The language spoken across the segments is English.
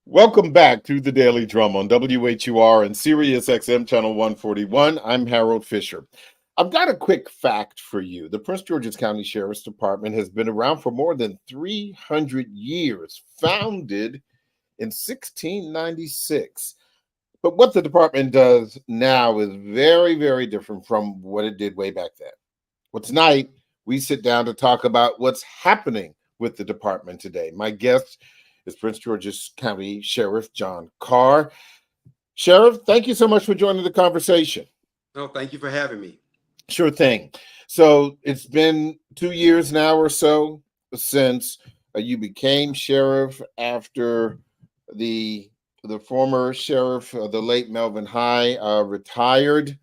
Welcome back to the Daily Drum on WHUR and Sirius XM Channel 141. I'm Harold Fisher. I've got a quick fact for you. The Prince George's County Sheriff's Department has been around for more than 300 years, founded in 1696. But what the department does now is very, very different from what it did way back then. Well, tonight, we sit down to talk about what's happening with the department today. My guest is Prince George's County Sheriff John Carr. Sheriff, thank you so much for joining the conversation. No, thank you for having me. Sure thing. So it's been 2 years now or so since you became sheriff after the former sheriff, the late Melvin High, retired.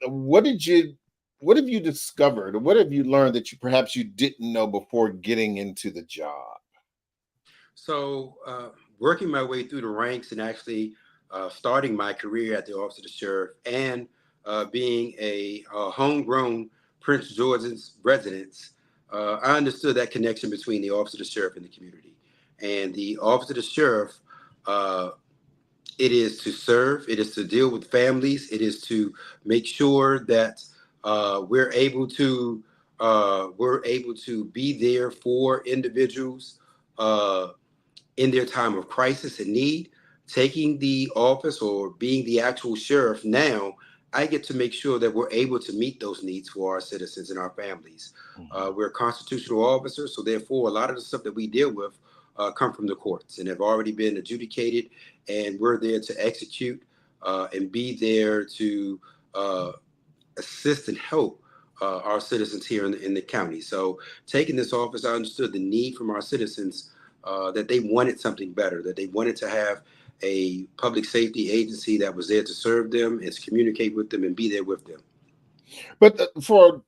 What have you discovered, or what have you learned that perhaps you didn't know before getting into the job? So, working my way through the ranks and actually starting my career at the Office of the Sheriff and being a homegrown Prince George's residence, I understood that connection between the Office of the Sheriff and the community. And the Office of the Sheriff, it is to serve, it is to deal with families, it is to make sure that we're able to be there for individuals in their time of crisis and need. Taking the office or being the actual sheriff now, I get to make sure that we're able to meet those needs for our citizens and our families. We're constitutional officers, so therefore a lot of the stuff that we deal with come from the courts and have already been adjudicated, and we're there to execute and be there to assist and help our citizens here in the county. So taking this office, I understood the need from our citizens, that they wanted something better, that they wanted to have a public safety agency that was there to serve them and to communicate with them and be there with them. But for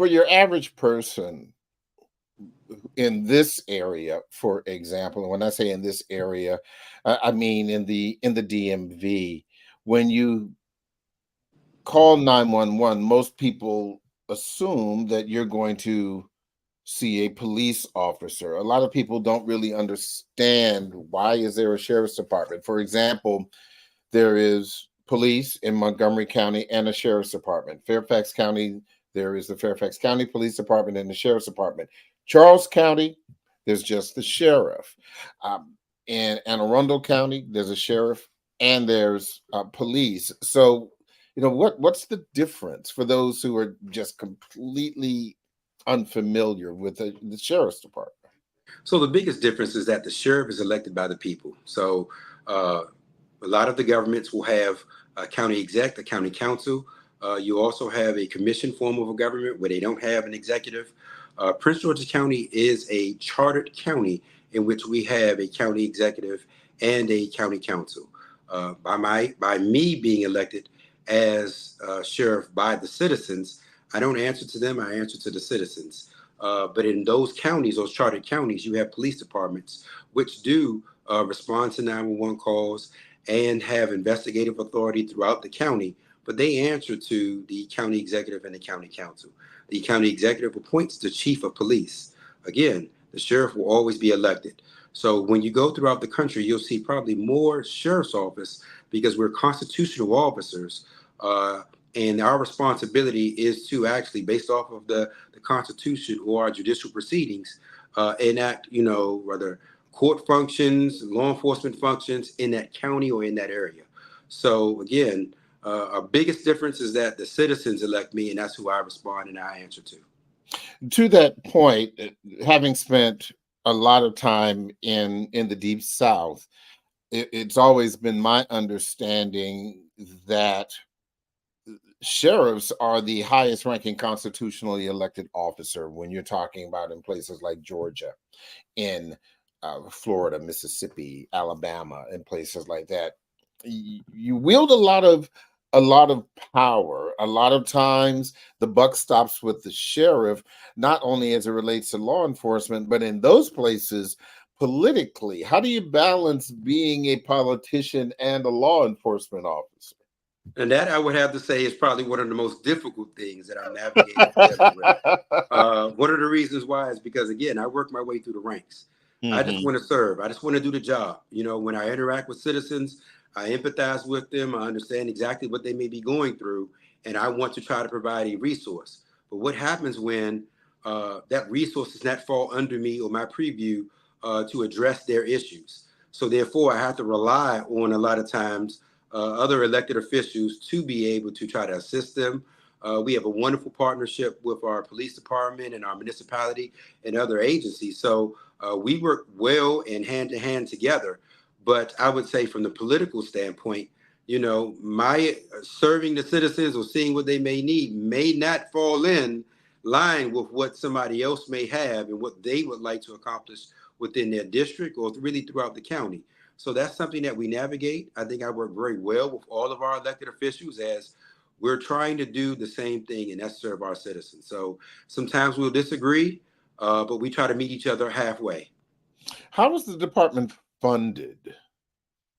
your average person in this area, for example, and when I say in this area, I mean in the DMV, when you call 911, most people assume that you're going to see a police officer. A lot of people don't really understand, why is there a sheriff's department? For example, there is police in Montgomery County and a sheriff's department. Fairfax County, there is the Fairfax County Police Department and the sheriff's department. Charles County, there's just the sheriff. In Anne Arundel County, there's a sheriff and there's police. So, what's the difference for those who are just completely unfamiliar with the sheriff's department? So the biggest difference is that the sheriff is elected by the people. So a lot of the governments will have a county exec, a county council. You also have a commission form of a government where they don't have an executive. Prince George's County is a chartered county in which we have a county executive and a county council. By me being elected as sheriff by the citizens, I don't answer to them, I answer to the citizens. But in those counties, those chartered counties, you have police departments which do respond to 911 calls and have investigative authority throughout the county, but they answer to the county executive and the county council. The county executive appoints the chief of police. Again, the sheriff will always be elected. So when you go throughout the country, you'll see probably more sheriff's office because we're constitutional officers. And our responsibility is to actually, based off of the Constitution or our judicial proceedings, enact, whether court functions, law enforcement functions in that county or in that area. So again, our biggest difference is that the citizens elect me, and that's who I respond and I answer to. To that point, having spent a lot of time in the Deep South, it's always been my understanding that sheriffs are the highest ranking constitutionally elected officer when you're talking about in places like Georgia, in Florida, Mississippi, Alabama, and places like that. You wield a lot of power. A lot of times the buck stops with the sheriff, not only as it relates to law enforcement, but in those places politically. How do you balance being a politician and a law enforcement officer? And that, I would have to say, is probably one of the most difficult things that I'm navigating. One of the reasons why is because, again, I work my way through the ranks. I just Hmm. want to serve. I just want to do the job. When I interact with citizens, I empathize with them. I understand exactly what they may be going through, and I want to try to provide a resource. But what happens when that resource does not fall under me or my preview to address their issues? So therefore, I have to rely on a lot of times other elected officials to be able to try to assist them. We have a wonderful partnership with our police department and our municipality and other agencies. So we work well and hand to hand together. But I would say, from the political standpoint, my serving the citizens or seeing what they may need may not fall in line with what somebody else may have and what they would like to accomplish within their district or really throughout the county. So that's something that we navigate. I think I work very well with all of our elected officials as we're trying to do the same thing, and that's serve our citizens. So sometimes we'll disagree, but we try to meet each other halfway. How is the department funded?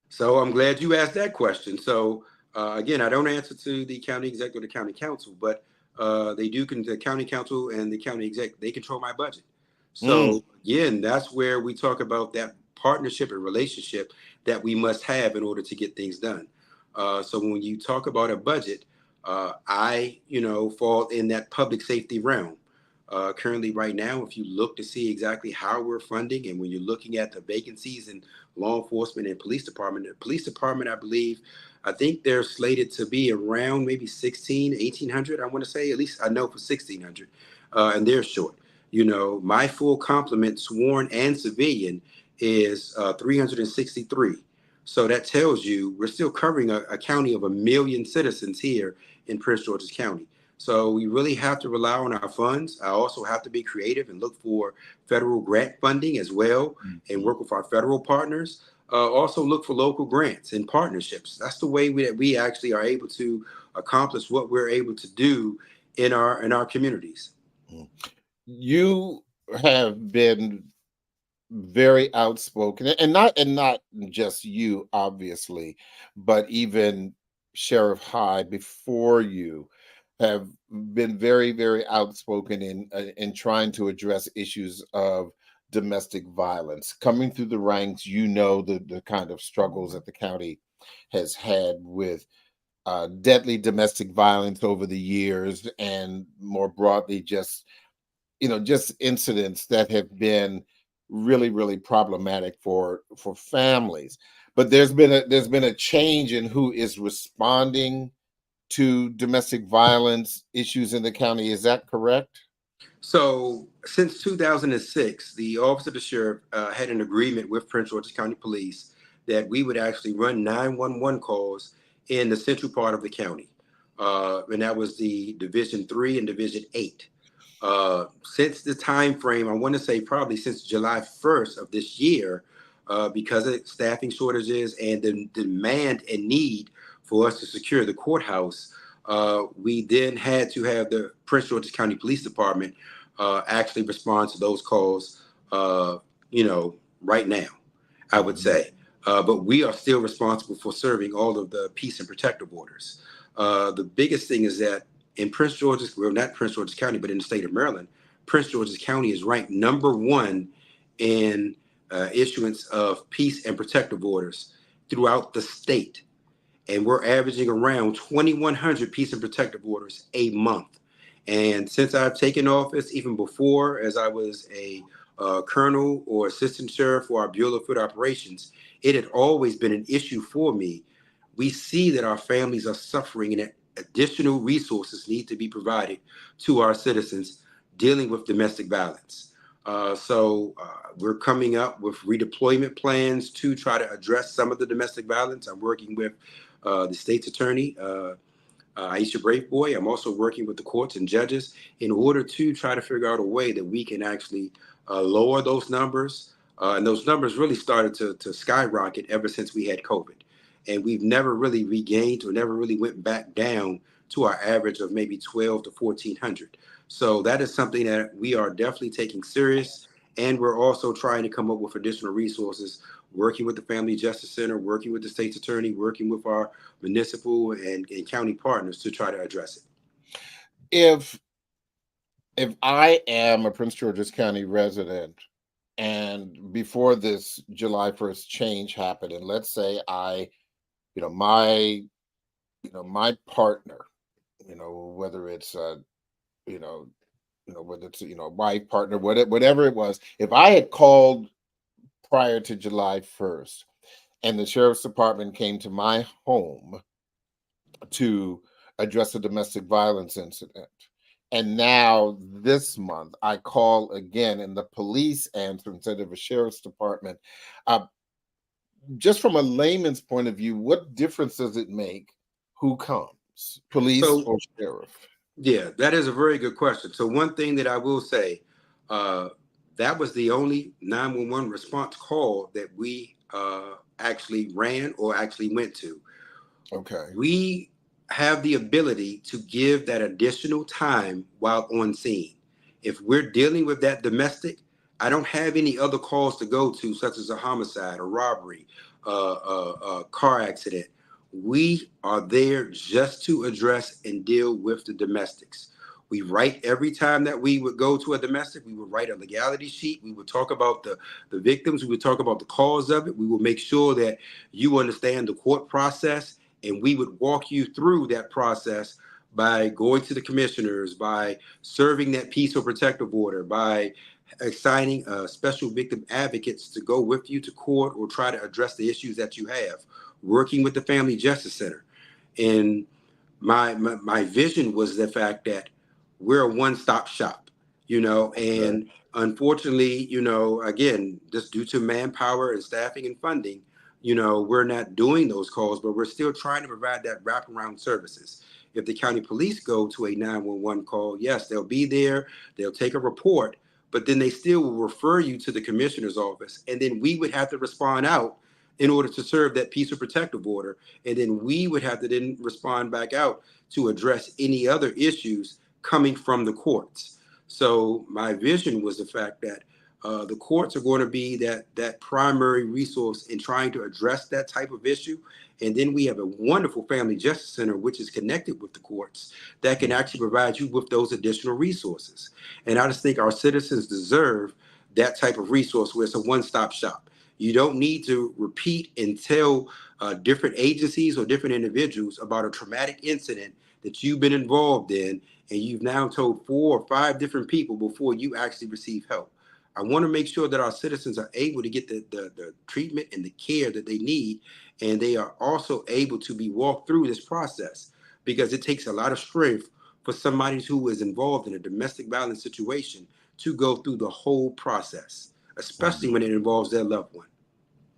So I'm glad you asked that question. So again, I don't answer to the county exec or the county council, but the county council and the county exec, they control my budget. Mm. So again, that's where we talk about that partnership and relationship that we must have in order to get things done. So when you talk about a budget, I, fall in that public safety realm. Currently, right now, if you look to see exactly how we're funding, and when you're looking at the vacancies in law enforcement and the police department, I think they're slated to be around maybe 1,800, I want to say, at least I know for 1,600, and they're short. My full complement, sworn and civilian, is 363. So that tells you we're still covering a county of 1 million citizens here in Prince George's County. So we really have to rely on our funds. I also have to be creative and look for federal grant funding as well and work with our federal partners. Also look for local grants and partnerships. That's the way that we actually are able to accomplish what we're able to do in our communities. You have been very outspoken, and not just you, obviously, but even Sheriff High before you have been very, very outspoken in trying to address issues of domestic violence. Coming through the ranks, the kind of struggles that the county has had with deadly domestic violence over the years, and more broadly, just incidents that have been really, really problematic for families. But there's been a change in who is responding to domestic violence issues in the county. Is that correct? So since 2006, the Office of the Sheriff had an agreement with Prince George's County Police that we would actually run 911 calls in the central part of the county. And that was the Division 3 and Division 8. Since the time frame, I want to say probably since July 1st of this year, because of staffing shortages and the demand and need for us to secure the courthouse, we then had to have the Prince George's County Police Department actually respond to those calls, right now, I would say. But we are still responsible for serving all of the peace and protective orders. The biggest thing is that in Prince George's, well, not Prince George's County, but in the state of Maryland, Prince George's County is ranked number one in issuance of peace and protective orders throughout the state. And we're averaging around 2,100 peace and protective orders a month. And since I've taken office, even before, as I was a colonel or assistant sheriff for our Bureau of Field Operations, it had always been an issue for me. We see that our families are suffering and that additional resources need to be provided to our citizens dealing with domestic violence. We're coming up with redeployment plans to try to address some of the domestic violence. I'm working with the state's attorney, Aisha Braveboy. I'm also working with the courts and judges in order to try to figure out a way that we can actually lower those numbers. And those numbers really started to skyrocket ever since we had COVID. And we've never really regained or never really went back down to our average of maybe 12 to 1,400. So that is something that we are definitely taking serious. And we're also trying to come up with additional resources, working with the Family Justice Center, working with the state's attorney, working with our municipal and county partners to try to address it. If I am a Prince George's County resident and before this July 1st change happened, and let's say my partner, whether it's you know, whether it's wife, partner, whatever it was, if I had called prior to July 1st, and the sheriff's department came to my home to address a domestic violence incident. And now this month, I call again, and the police answer instead of a sheriff's department. Uh, just from a layman's point of view, what difference does it make who comes, police So or sheriff? yeah, that is a very good question. So one thing that I will say, uh, that was the only 911 response call that we actually ran or actually went to. Okay. We have the ability to give that additional time while on scene. If we're dealing with that domestic, I don't have any other calls to go to, such as a homicide, a robbery, car accident. We are there just to address and deal with the domestics. We write every time that we would go to a domestic, we would write a legality sheet. We would talk about the victims. We would talk about the cause of it. We will make sure that you understand the court process, and we would walk you through that process by going to the commissioners, by serving that peace or protective order, by assigning special victim advocates to go with you to court or try to address the issues that you have, working with the Family Justice Center. And my vision was the fact that we're a one-stop shop, Okay. and unfortunately, again, just due to manpower and staffing and funding, we're not doing those calls, but we're still trying to provide that wraparound services. If the county police go to a 911 call, yes, they'll be there, they'll take a report, but then they still will refer you to the commissioner's office. And then we would have to respond out in order to serve that peace or protective order. And then we would have to then respond back out to address any other issues coming from the courts. So my vision was the fact that the courts are going to be that primary resource in trying to address that type of issue. And then we have a wonderful Family Justice Center, which is connected with the courts, that can actually provide you with those additional resources. And I just think our citizens deserve that type of resource where it's a one-stop shop. You don't need to repeat and tell different agencies or different individuals about a traumatic incident that you've been involved in, and you've now told 4 or 5 different people before you actually receive help. I want to make sure that our citizens are able to get the treatment and the care that they need, and they are also able to be walked through this process, because it takes a lot of strength for somebody who is involved in a domestic violence situation to go through the whole process, especially when it involves their loved one.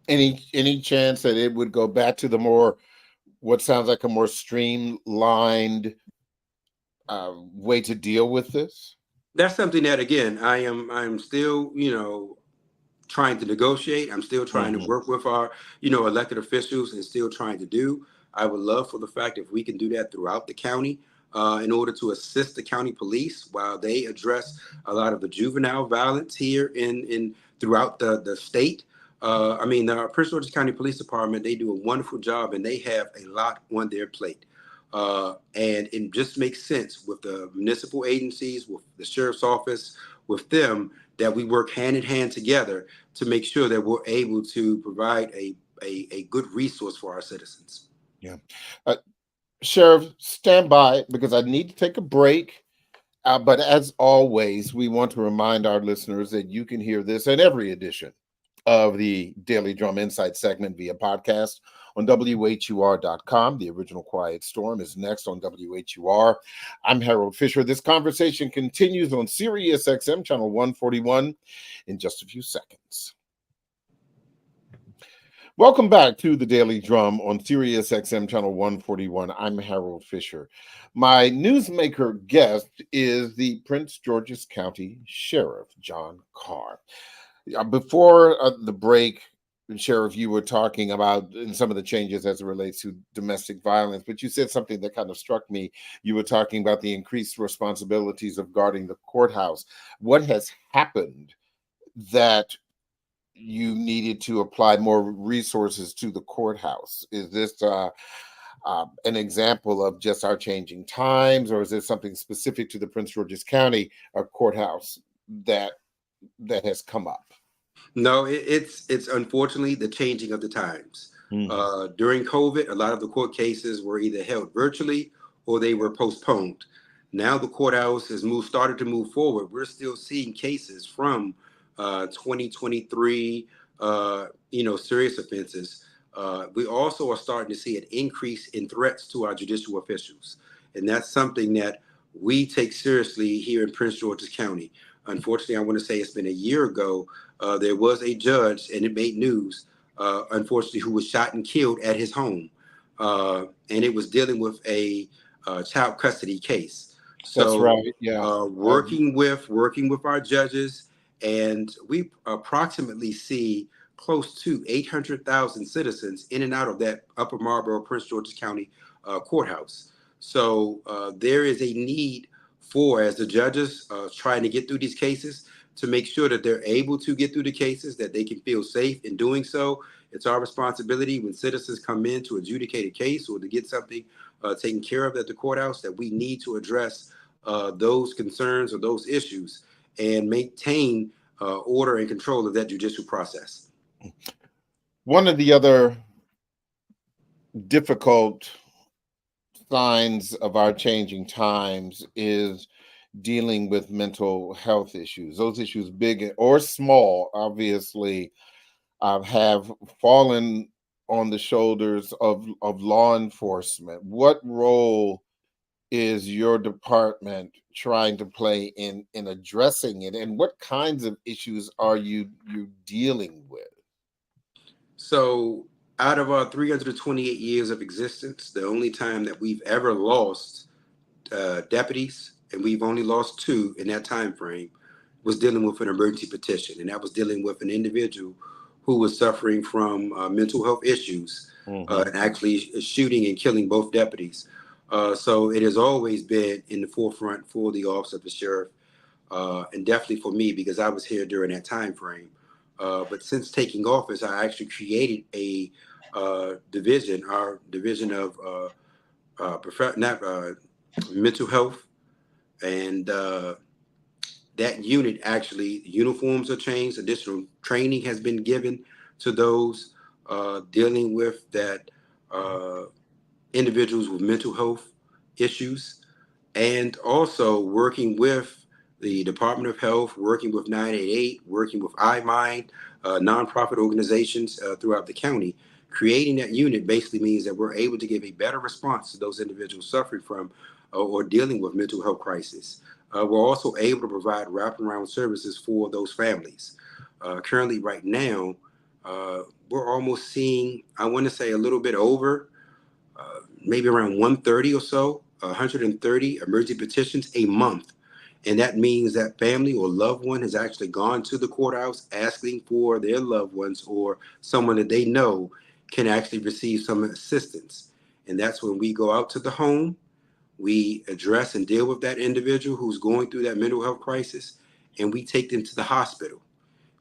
Any chance that it would go back to the more, what sounds like a more streamlined way to deal with this? That's something that, again, I'm still trying to negotiate. I'm still trying to Mhm. work with our elected officials and still trying to do. I would love for the fact if we can do that throughout the county, in order to assist the county police while they address a lot of the juvenile violence here in throughout the state. I mean, the Prince George's County Police Department, they do a wonderful job, and they have a lot on their plate. And it just makes sense with the municipal agencies, with the sheriff's office, with them, that we work hand in hand together to make sure that we're able to provide a good resource for our citizens. Yeah. Uh, Sheriff, stand by because I need to take a break. But as always, we want to remind our listeners that you can hear this in every edition of the Daily Drum Insight segment via podcast on WHUR.com. The original Quiet Storm is next on WHUR. I'm Harold Fisher. This conversation continues on Sirius XM channel 141 in just a few seconds. Welcome back to the Daily Drum on Sirius XM channel 141. I'm Harold Fisher. My newsmaker guest is the Prince George's County Sheriff, John Carr. Before the break, Sheriff, you were talking about some of the changes as it relates to domestic violence, but you said something that kind of struck me. You were talking about the increased responsibilities of guarding the courthouse. What has happened that you needed to apply more resources to the courthouse? Is this an example of just our changing times, or is there something specific to the Prince George's County courthouse that has come up? No, it's unfortunately the changing of the times. Mhm. During COVID, a lot of the court cases were either held virtually or they were postponed. Now the courthouse has started to move forward. We're still seeing cases from 2023, serious offenses. We also are starting to see an increase in threats to our judicial officials, and that's something that we take seriously here in Prince George's County. Unfortunately, I want to say it's been a year ago. There was a judge, and it made news, unfortunately, who was shot and killed at his home. And it was dealing with a child custody case. That's So, right. Yeah. working with our judges, and we approximately see close to 800,000 citizens in and out of that Upper Marlboro, Prince George's County courthouse. So there is a need for, as the judges trying to get through these cases, to make sure that they're able to get through the cases, that they can feel safe in doing so. It's our responsibility when citizens come in to adjudicate a case or to get something taken care of at the courthouse, that we need to address those concerns or those issues and maintain order and control of that judicial process. One of the other difficult signs of our changing times is dealing with mental health issues. Those issues, big or small, obviously, have fallen on the shoulders of law enforcement. What role is your department trying to play in addressing it, and what kinds of issues are you dealing with? So, out of our 328 years of existence, the only time that we've ever lost deputies, and we've only lost two in that time frame, was dealing with an emergency petition, and that was dealing with an individual who was suffering from mental health issues Hmm. and actually shooting and killing both deputies. So it has always been in the forefront for the office of the sheriff, and definitely for me because I was here during that time frame. But since taking office, I actually created a division, our division of not mental health, and that unit actually uniforms are changed. Additional training has been given to those dealing with that individuals with mental health issues, and also working with the Department of Health, working with 988, working with iMind, nonprofit organizations throughout the county. Creating that unit basically means that we're able to give a better response to those individuals suffering from or dealing with mental health crisis. We're also able to provide wraparound services for those families. Currently, right now, we're almost seeing, I want to say, a little bit over maybe around 130 or so, 130 emergency petitions a month. And that means that family or loved one has actually gone to the courthouse asking for their loved ones or someone that they know can actually receive some assistance. And that's when we go out to the home, we address and deal with that individual who's going through that mental health crisis, and we take them to the hospital.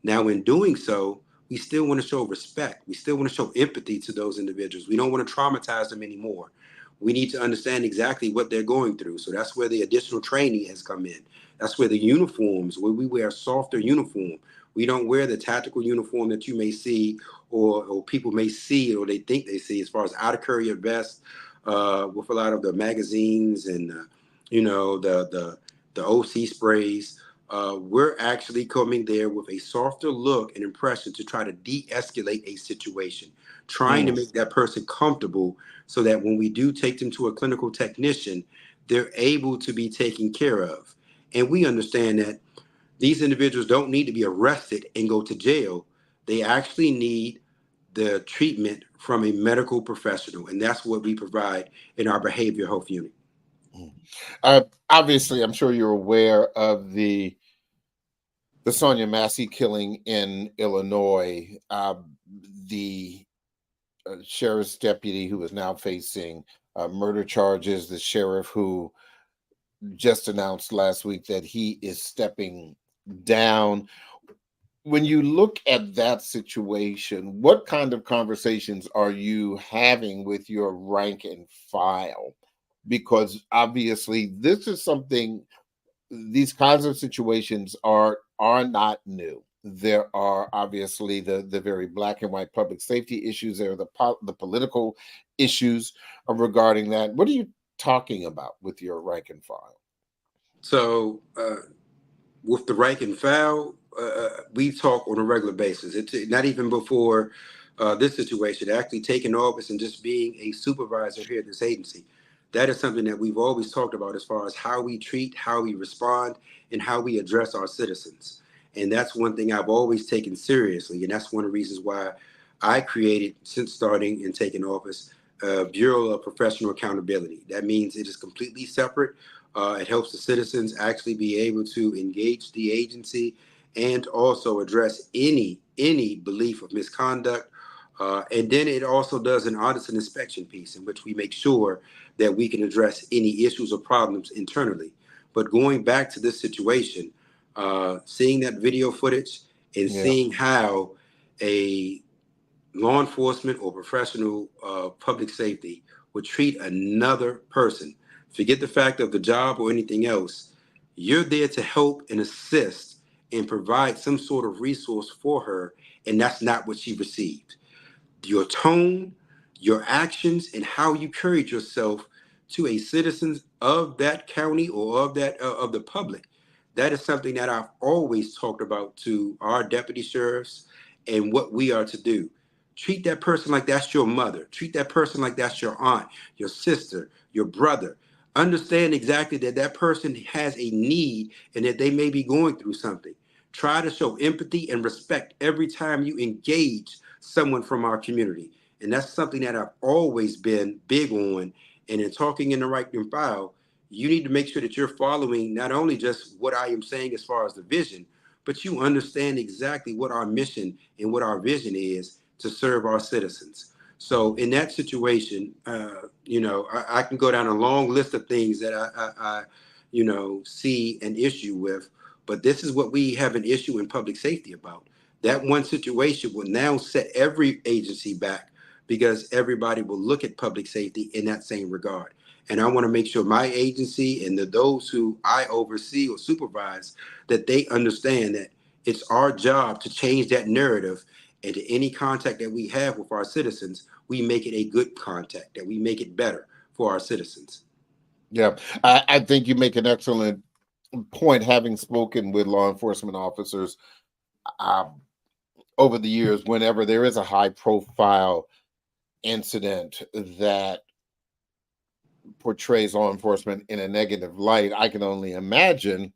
Now, in doing so, we still want to show respect. We still want to show empathy to those individuals. We don't want to traumatize them anymore. We need to understand exactly what they're going through. So that's where the additional training has come in. That's where the uniforms, where we wear a softer uniform. We don't wear the tactical uniform that you may see or people may see or they think they see as far as out of courier vest with a lot of the magazines and, the OC sprays. We're actually coming there with a softer look and impression to try to de-escalate a situation, trying to Mm. make that person comfortable so that when we do take them to a clinical technician, they're able to be taken care of. And we understand that these individuals don't need to be arrested and go to jail. They actually need the treatment from a medical professional. And that's what we provide in our behavioral health unit. Mm. Obviously, I'm sure you're aware of the Sonia Massie killing in Illinois. The sheriff's deputy who is now facing murder charges, the sheriff who just announced last week that he is stepping down. When you look at that situation, what kind of conversations are you having with your rank and file? Because obviously, this is something, these kinds of situations are not new. there are obviously the very black and white public safety issues. There are the political issues regarding that. What are you talking about with your rank and file? So with the rank and file, we talk on a regular basis. It's not even before this situation, actually taking office and just being a supervisor here at this agency. That is something that we've always talked about as far as how we treat, how we respond, and how we address our citizens. And that's one thing I've always taken seriously. And that's one of the reasons why I created, since starting and taking office, Bureau of Professional Accountability. That means it is completely separate. It helps the citizens actually be able to engage the agency and also address any belief of misconduct. And then it also does an audit and inspection piece in which we make sure that we can address any issues or problems internally. But going back to this situation, seeing that video footage and Yeah. seeing how a law enforcement or professional public safety would treat another person. Forget the fact of the job or anything else. You're there to help and assist and provide some sort of resource for her, and that's not what she received. Your tone, your actions, and how you carried yourself to a citizen of that county or of that of the public. That is something that I've always talked about to our deputy sheriffs and what we are to do. Treat that person like that's your mother. Treat that person like that's your aunt, your sister, your brother. Understand exactly that that person has a need and that they may be going through something. Try to show empathy and respect every time you engage someone from our community. And that's something that I've always been big on. And in talking in the right and file, you need to make sure that you're following not only just what I am saying as far as the vision, but you understand exactly what our mission and what our vision is to serve our citizens. So in that situation, I can go down a long list of things that I see an issue with, but this is what we have an issue in public safety about. That one situation will now set every agency back because everybody will look at public safety in that same regard. And I want to make sure my agency and those who I oversee or supervise, that they understand that it's our job to change that narrative, and to any contact that we have with our citizens, we make it a good contact, that we make it better for our citizens. Yeah, I think you make an excellent point, having spoken with law enforcement officers um, over the years. Whenever there is a high profile incident that portrays law enforcement in a negative light, I can only imagine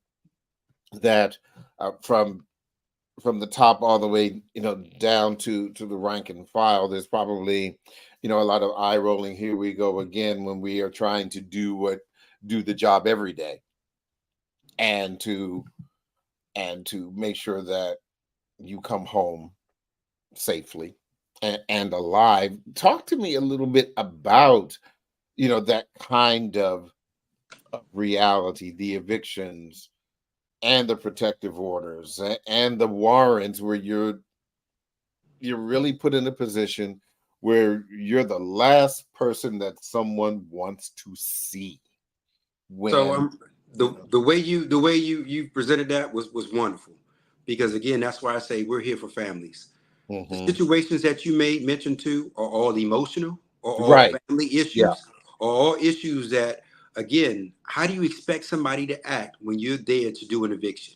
that from the top all the way, down to the rank and file, there's probably, a lot of eye rolling. Here we go again, when we are trying to do the job every day, and to make sure that you come home safely and alive. Talk to me a little bit about, that kind of reality, the evictions and the protective orders and the warrants, where you're really put in a position where you're the last person that someone wants to see So when you know the way you presented that was wonderful, because again, that's why I say we're here for families. The Mhm. situations that you made mention to are all emotional, or all Right. family Yeah. issues, or all issues that, again, how do you expect somebody to act when you're there to do an eviction?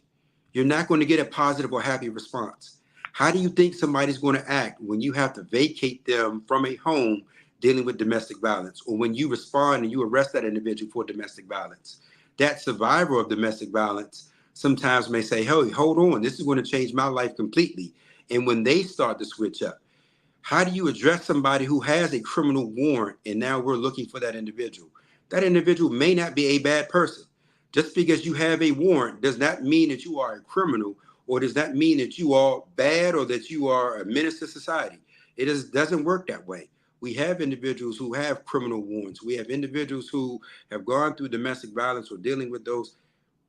You're not going to get a positive or happy response. How do you think somebody's going to act when you have to vacate them from a home dealing with domestic violence, or when you respond and you arrest that individual for domestic violence? That survivor of domestic violence sometimes may say, hey, hold on, this is going to change my life completely. And when they start to switch up, how do you address somebody who has a criminal warrant and now we're looking for that individual? That individual may not be a bad person. Just because you have a warrant does not mean that you are a criminal, or does not mean that you are bad, or that you are a menace to society. Doesn't work that way. We have individuals who have criminal warrants. We have individuals who have gone through domestic violence or dealing with those.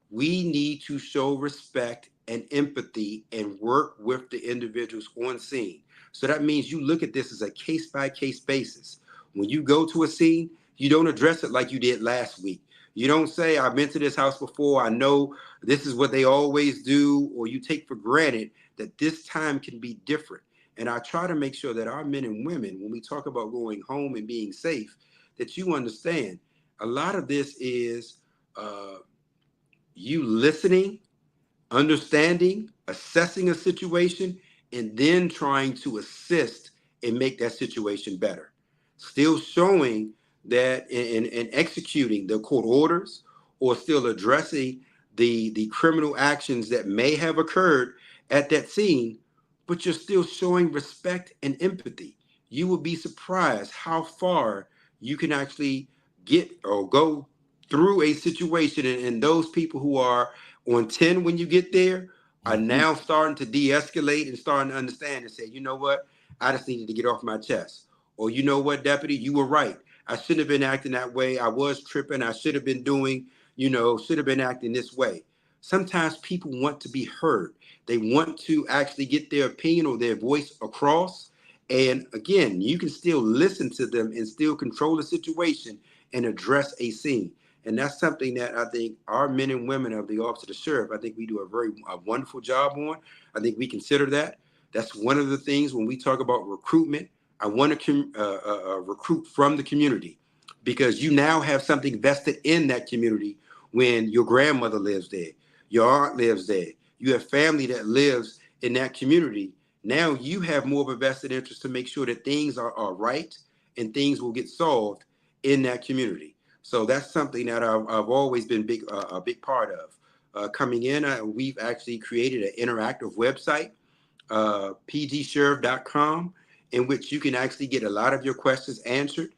We need to show respect and empathy and work with the individuals on scene. So that means you look at this as a case by case basis. When you go to a scene, you don't address it like you did last week. You don't say, I've been to this house before, I know this is what they always do, or you take for granted that this time can be different. And I try to make sure that our men and women, when we talk about going home and being safe, that you understand a lot of this is you listening, understanding, assessing a situation, and then trying to assist and make that situation better. Still showing that and executing the court orders, or still addressing the criminal actions that may have occurred at that scene, but you're still showing respect and empathy. You will be surprised how far you can actually get or go through a situation, and those people who are on 10 when you get there are Mhm. now starting to de-escalate and starting to understand and say, you know what, I just needed to get off my chest. Or, you know what, deputy, you were right. I shouldn't have been acting that way. I was tripping. I should have been doing, should have been acting this way. Sometimes people want to be heard. They want to actually get their opinion or their voice across. And again, you can still listen to them and still control the situation and address a scene. And that's something that I think our men and women of the Office of the Sheriff, I think we do a wonderful job on. I think we consider that. That's one of the things when we talk about recruitment. I want to recruit from the community, because you now have something vested in that community when your grandmother lives there, your aunt lives there, you have family that lives in that community. Now you have more of a vested interest to make sure that things are right and things will get solved in that community. So that's something that I've always been a big part of. Coming in, we've actually created an interactive website, pgsheriff.com, in which you can actually get a lot of your questions answered.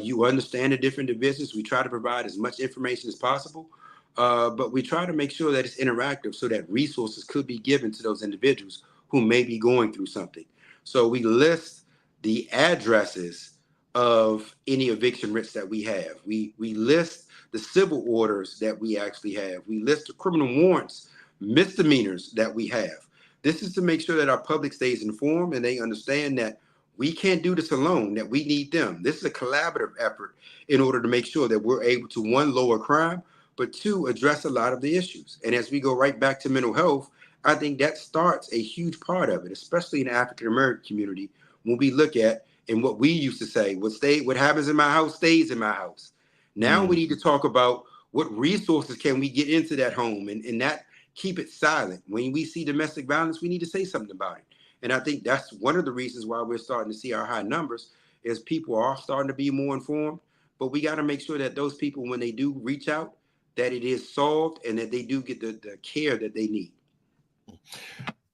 You understand the different divisions. We try to provide as much information as possible, but we try to make sure that it's interactive so that resources could be given to those individuals who may be going through something. So we list the addresses of any eviction writs that we have. We list the civil orders that we actually have. We list the criminal warrants, misdemeanors that we have. This is to make sure that our public stays informed and they understand that we can't do this alone, that we need them. This is a collaborative effort in order to make sure that we're able to, one, lower crime, but two, address a lot of the issues. And as we go right back to mental health, I think that starts a huge part of it, especially in the African American community. When we look at, and what we used to say, what happens in my house stays in my house. Now we Mhm. need to talk about what resources can we get into that home, and that keep it silent. When we see domestic violence, we need to say something about it. And I think that's one of the reasons why we're starting to see our high numbers, is people are starting to be more informed. But we got to make sure that those people, when they do reach out, that it is solved and that they do get the care that they need.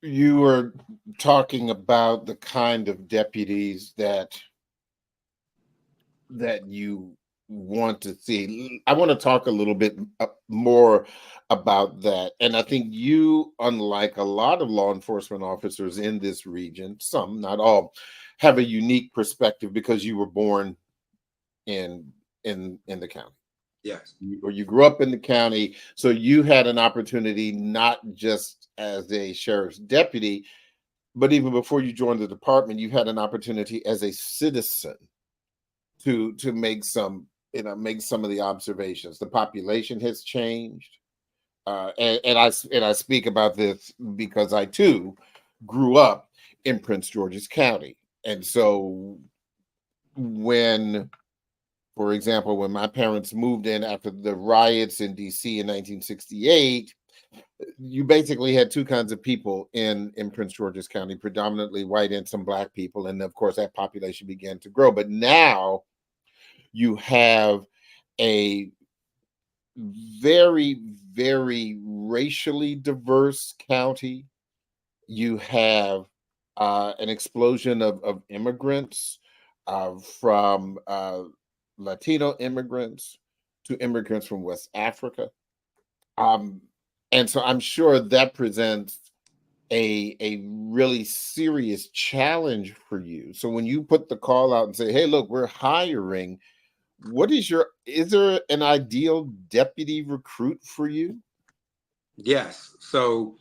You were talking about the kind of deputies that you want to see. I want to talk a little bit more about that. And I think you, unlike a lot of law enforcement officers in this region, some, not all, have a unique perspective because you were born in in the county. Yes. Or you grew up in the county, so you had an opportunity not just as a sheriff's deputy, but even before you joined the department, you had an opportunity as a citizen to make some, make some of the observations. The population has changed, and I speak about this because I too grew up in Prince George's County, and so when, for example, when my parents moved in after the riots in DC in 1968, you basically had two kinds of people in Prince George's County, predominantly white and some black people, and of course that population began to grow. But now you have a very, very racially diverse county. You have an explosion of immigrants, from Latino immigrants to immigrants from West Africa. Um, and so I'm sure that presents a really serious challenge for you. So when you put the call out and say, "Hey, look, we're hiring," is there an ideal deputy recruit for you? Yes. So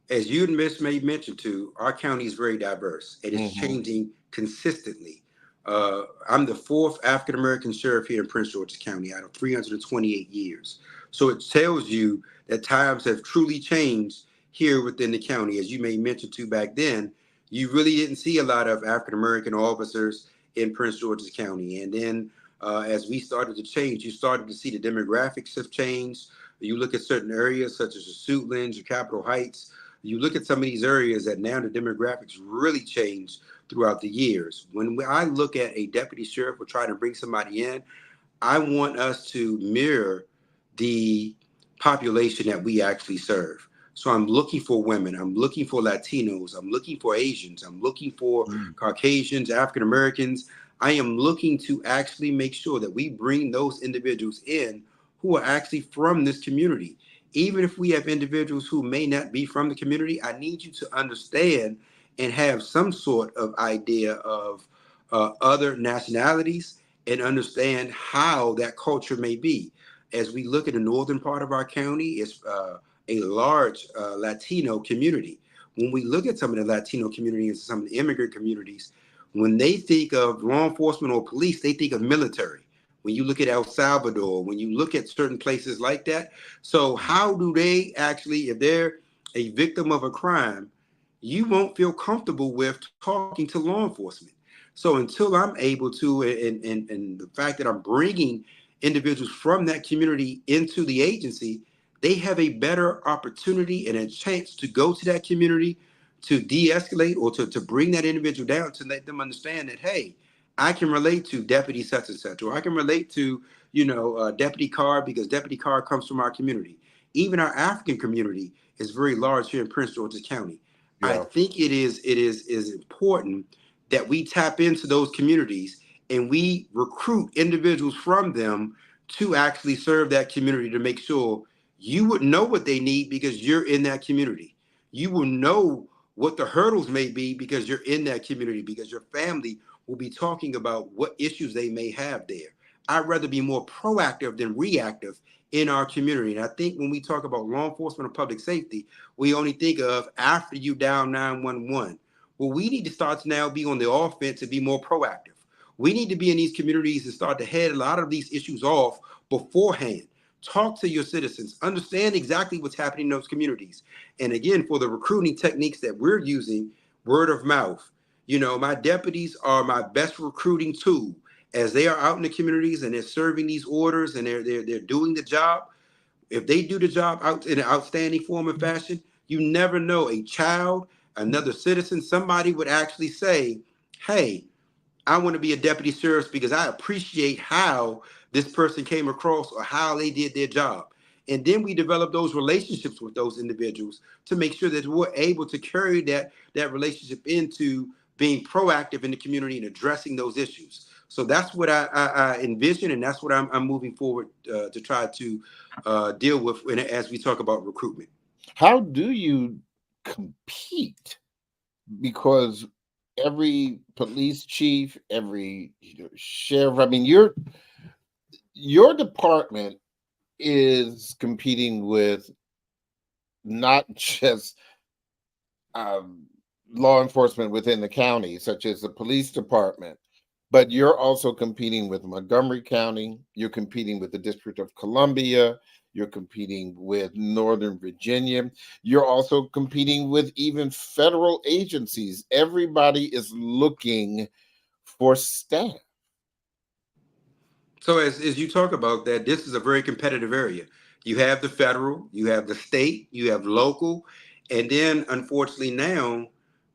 as you and Miss May mentioned too, our county is very diverse. It is Hmm. changing consistently. I'm the fourth African-American sheriff here in Prince George's County out of 328 years. So it tells you that times have truly changed here within the county. As you may mention too, back then, you really didn't see a lot of African-American officers in Prince George's County. And then as we started to change, you started to see the demographics have changed. You look at certain areas such as the Suitlands or Capitol Heights. You look at some of these areas that now the demographics really changed throughout the years. When I look at a deputy sheriff or try to bring somebody in, I want us to mirror the population that we actually serve. So I'm looking for women, I'm looking for Latinos, I'm looking for Asians, I'm looking for Caucasians, African Americans. I am looking to actually make sure that we bring those individuals in who are actually from this community. Even if we have individuals who may not be from the community, I need you to understand and have some sort of idea of other nationalities and understand how that culture may be. As we look at the northern part of our county, it's a large Latino community. When we look at some of the Latino communities and some of the immigrant communities, when they think of law enforcement or police, they think of military. When you look at El Salvador, when you look at certain places like that. So how do they actually, if they're a victim of a crime, you won't feel comfortable with talking to law enforcement. So until I'm able to, and the fact that I'm bringing individuals from that community into the agency, they have a better opportunity and a chance to go to that community to de-escalate or to bring that individual down, to let them understand that, hey, I can relate to Deputy such and such, or I can relate to, Deputy Carr, because Deputy Carr comes from our community. Even our African community is very large here in Prince George's County. I Yeah. think it is important that we tap into those communities and we recruit individuals from them to actually serve that community, to make sure you would know what they need because you're in that community. You will know what the hurdles may be because you're in that community, because your family will be talking about what issues they may have there. I'd rather be more proactive than reactive in our community. And I think when we talk about law enforcement and public safety, we only think of after you dial 911. Well, we need to start to now be on the offense and be more proactive. We need to be in these communities and start to head a lot of these issues off beforehand. Talk to your citizens, understand exactly what's happening in those communities. And again, for the recruiting techniques that we're using, word of mouth. My deputies are my best recruiting tool. As they are out in the communities and they're serving these orders and they're doing the job. If they do the job out in an outstanding form and fashion, you never know, a child, another citizen, somebody would actually say, hey, I want to be a deputy sheriff because I appreciate how this person came across or how they did their job. And then we develop those relationships with those individuals to make sure that we're able to carry that relationship into being proactive in the community and addressing those issues. So that's what I envision, and that's what I'm moving forward to try to deal with as we talk about recruitment. How do you compete? Because every police chief, every sheriff, I mean, your department is competing with not just law enforcement within the county, such as the police department, but you're also competing with Montgomery County, you're competing with the District of Columbia, you're competing with Northern Virginia, you're also competing with even federal agencies. Everybody is looking for staff. So as you talk about that, this is a very competitive area. You have the federal, you have the state, you have local, and then unfortunately now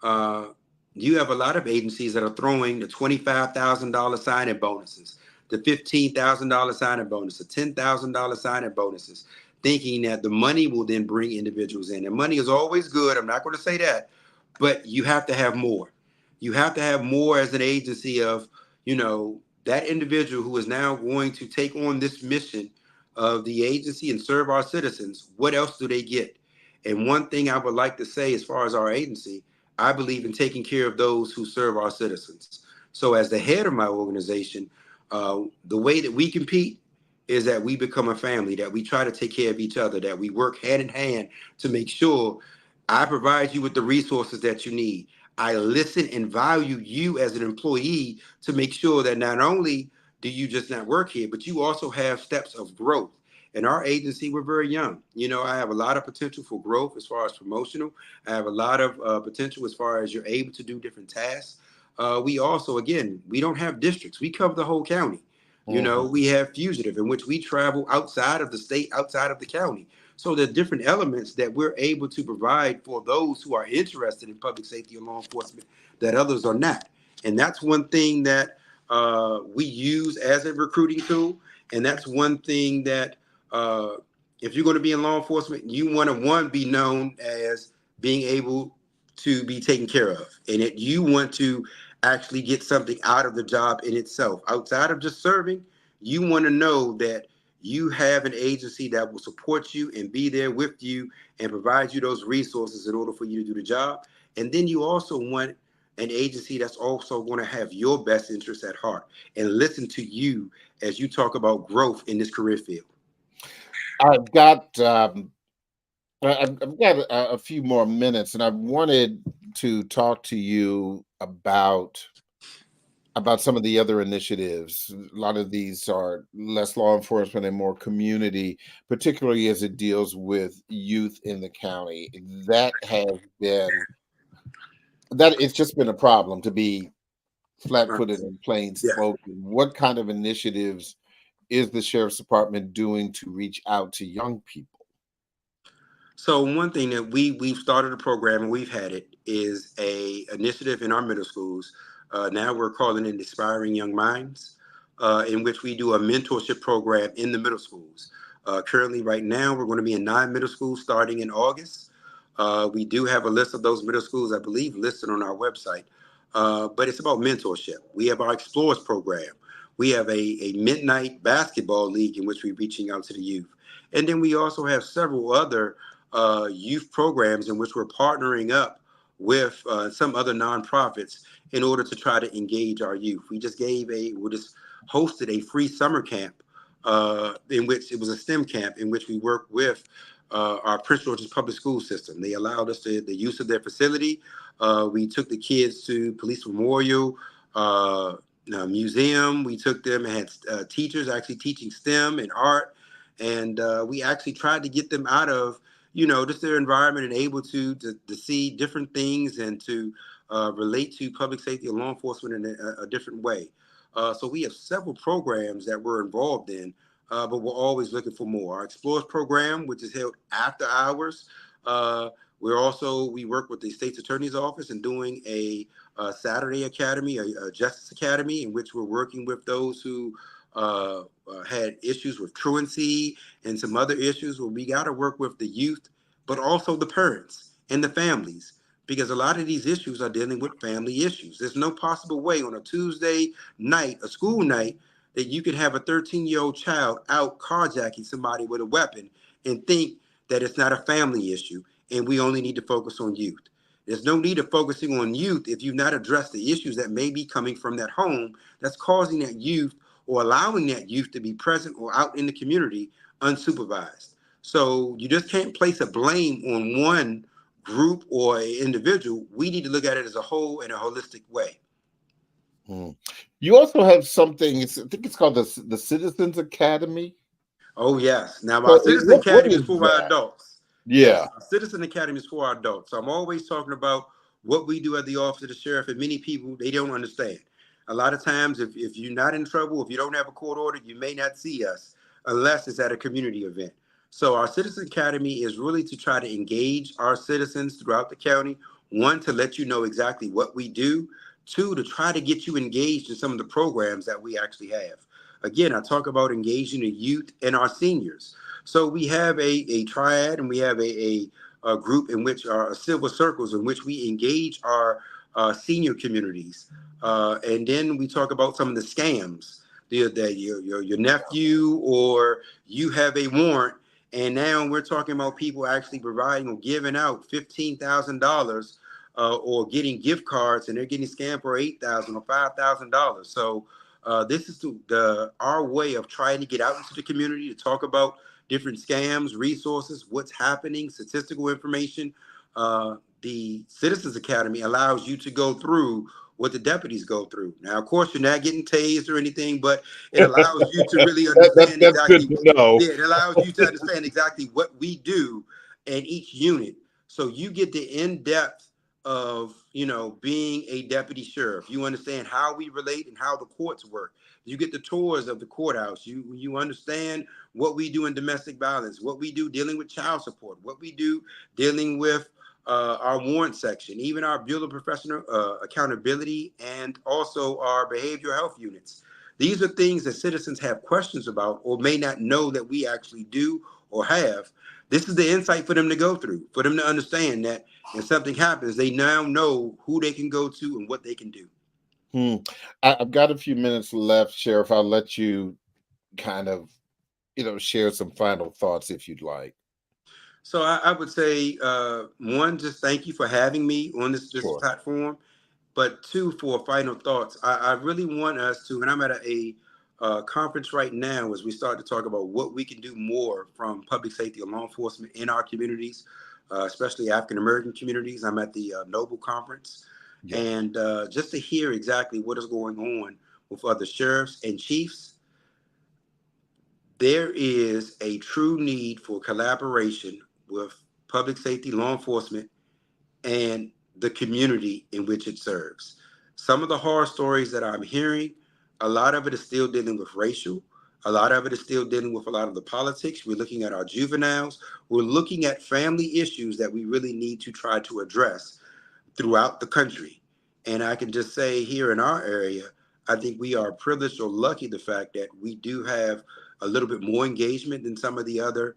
uh, you have a lot of agencies that are throwing the $25,000 sign-in bonuses, the $15,000 sign-in bonus, the $10,000 sign-in bonuses, thinking that the money will then bring individuals in. And money is always good. I'm not going to say that, but you have to have more. You have to have more as an agency of, that individual who is now going to take on this mission of the agency and serve our citizens. What else do they get? And one thing I would like to say as far as our agency, I believe in taking care of those who serve our citizens. So as the head of my organization, the way that we compete is that we become a family, that we try to take care of each other, that we work hand in hand to make sure I provide you with the resources that you need. I listen and value you as an employee to make sure that not only do you just not work here, but you also have steps of growth. In our agency, we're very young. I have a lot of potential for growth as far as promotional. I have a lot of potential as far as you're able to do different tasks. We also, again, we don't have districts. We cover the whole county. Mhm. We have fugitive in which we travel outside of the state, outside of the county. So there are different elements that we're able to provide for those who are interested in public safety and law enforcement that others are not. And that's one thing that we use as a recruiting tool. And that's one thing that uh, if you're going to be in law enforcement, you want to, one, be known as being able to be taken care of. And that you want to actually get something out of the job in itself. Outside of just serving, you want to know that you have an agency that will support you and be there with you and provide you those resources in order for you to do the job. And then you also want an agency that's also going to have your best interests at heart and listen to you as you talk about growth in this career field. I've got I've got a few more minutes, and I wanted to talk to you about some of the other initiatives. A lot of these are less law enforcement and more community, particularly as it deals with youth in the county. That it's just been a problem, to be flat-footed and plain Yeah. spoken. What kind of initiatives is the sheriff's department doing to reach out to young people? So one thing that we've started a program and we've had it is a initiative in our middle schools. Now we're calling it Inspiring Young Minds, in which we do a mentorship program in the middle schools. Currently, right now, we're going to be in 9 middle schools starting in August. We do have a list of those middle schools, I believe, listed on our website. But it's about mentorship. We have our Explorers program. We have a midnight basketball league in which we're reaching out to the youth. And then we also have several other youth programs in which we're partnering up with some other nonprofits in order to try to engage our youth. We just hosted a free summer camp in which it was a STEM camp in which we worked with our Prince George's public school system. They allowed us the use of their facility. We took the kids to Police Memorial Museum. We took them and had teachers actually teaching STEM and art. And we actually tried to get them out of just their environment and able to see different things and to relate to public safety and law enforcement in a different way. So we have several programs that we're involved in, but we're always looking for more. Our Explorers program, which is held after hours, we work with the state's attorney's office and doing a Saturday academy, a justice academy, in which we're working with those who had issues with truancy and some other issues where we got to work with the youth, but also the parents and the families, because a lot of these issues are dealing with family issues. There's no possible way on a Tuesday night, a school night, that you could have a 13-year-old child out carjacking somebody with a weapon and think that it's not a family issue and we only need to focus on youth. There's no need of focusing on youth if you've not addressed the issues that may be coming from that home that's causing that youth or allowing that youth to be present or out in the community unsupervised. So you just can't place a blame on one group or an individual. We need to look at it as a whole in a holistic way. Mm. You also have something, I think it's called the Citizens Academy. Oh, yes. Now, So our Citizen what Academy is is for our that? adults. Yeah. Yes, our Citizen Academy is for our adults. So I'm always talking about what we do at the Office of the Sheriff, and many people, they don't understand. A lot of times, if you're not in trouble, if you don't have a court order, you may not see us unless it's at a community event. So our Citizen Academy is really to try to engage our citizens throughout the county. One, to let you know exactly what we do. Two, to try to get you engaged in some of the programs that we actually have. Again, I talk about engaging the youth and our seniors. So we have a triad, and we have a group in which are silver circles in which we engage our senior communities. And then we talk about some of the scams that your nephew or you have a warrant. And now we're talking about people actually providing or giving out $15,000 or getting gift cards, and they're getting scammed for $8,000 or $5,000. So this is our way of trying to get out into the community to talk about different scams, resources, what's happening, statistical information, the Citizens Academy allows you to go through what the deputies go through. Now, of course, you're not getting tased or anything, but it allows you to really understand That's good exactly. to know. Yeah, it allows you to understand exactly what we do in each unit. So you get the in-depth of, being a deputy sheriff. You understand how we relate and how the courts work. You get the tours of the courthouse. You understand what we do in domestic violence, what we do dealing with child support, what we do dealing with our warrant section, even our Bureau of Professional Accountability, and also our behavioral health units. These are things that citizens have questions about or may not know that we actually do or have. This is the insight for them to go through, for them to understand that if something happens, they now know who they can go to and what they can do. I've got a few minutes left, Sheriff. I'll let you kind of, share some final thoughts if you'd like. So I would say, one, just thank you for having me on this Sure. platform. But two, for final thoughts, I really want us to, and I'm at a conference right now as we start to talk about what we can do more from public safety and law enforcement in our communities, especially African American communities. I'm at the Noble Conference, Yeah. and just to hear exactly what is going on with other sheriffs and chiefs. There is a true need for collaboration with public safety, law enforcement, and the community in which it serves. Some of the horror stories that I'm hearing, a lot of it is still dealing with racial. A lot of it is still dealing with a lot of the politics. We're looking at our juveniles. We're looking at family issues that we really need to try to address throughout the country. And I can just say here in our area, I think we are privileged or lucky the fact that we do have a little bit more engagement than some of the other,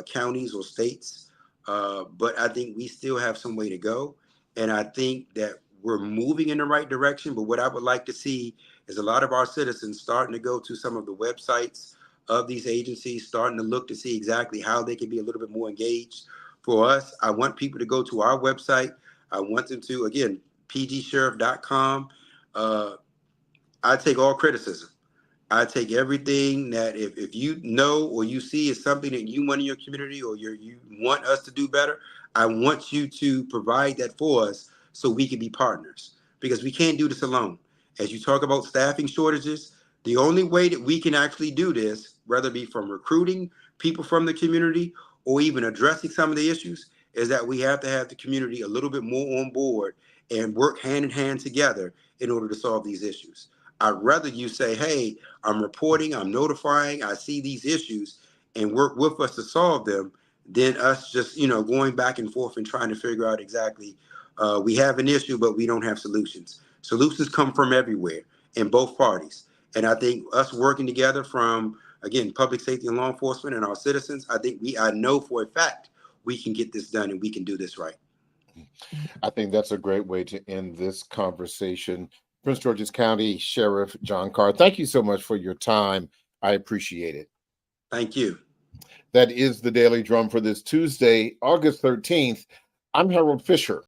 counties or states. But I think we still have some way to go. And I think that we're moving in the right direction. But what I would like to see is a lot of our citizens starting to go to some of the websites of these agencies, starting to look to see exactly how they can be a little bit more engaged. For us, I want people to go to our website. I want them to, again, pgsheriff.com. I take all criticism. I take everything that if you know or you see is something that you want in your community or you want us to do better, I want you to provide that for us so we can be partners, because we can't do this alone. As you talk about staffing shortages, the only way that we can actually do this, whether it be from recruiting people from the community or even addressing some of the issues, is that we have to have the community a little bit more on board and work hand in hand together in order to solve these issues. I'd rather you say, hey, I'm reporting, I'm notifying, I see these issues, and work with us to solve them, than us just, going back and forth and trying to figure out exactly, we have an issue, but we don't have solutions. Solutions come from everywhere in both parties. And I think us working together from, again, public safety and law enforcement and our citizens, I know for a fact we can get this done and we can do this right. I think that's a great way to end this conversation. Prince George's County Sheriff John Carr, thank you so much for your time. I appreciate it. Thank you. That is the Daily Drum for this Tuesday, August 13th. I'm Harold Fisher.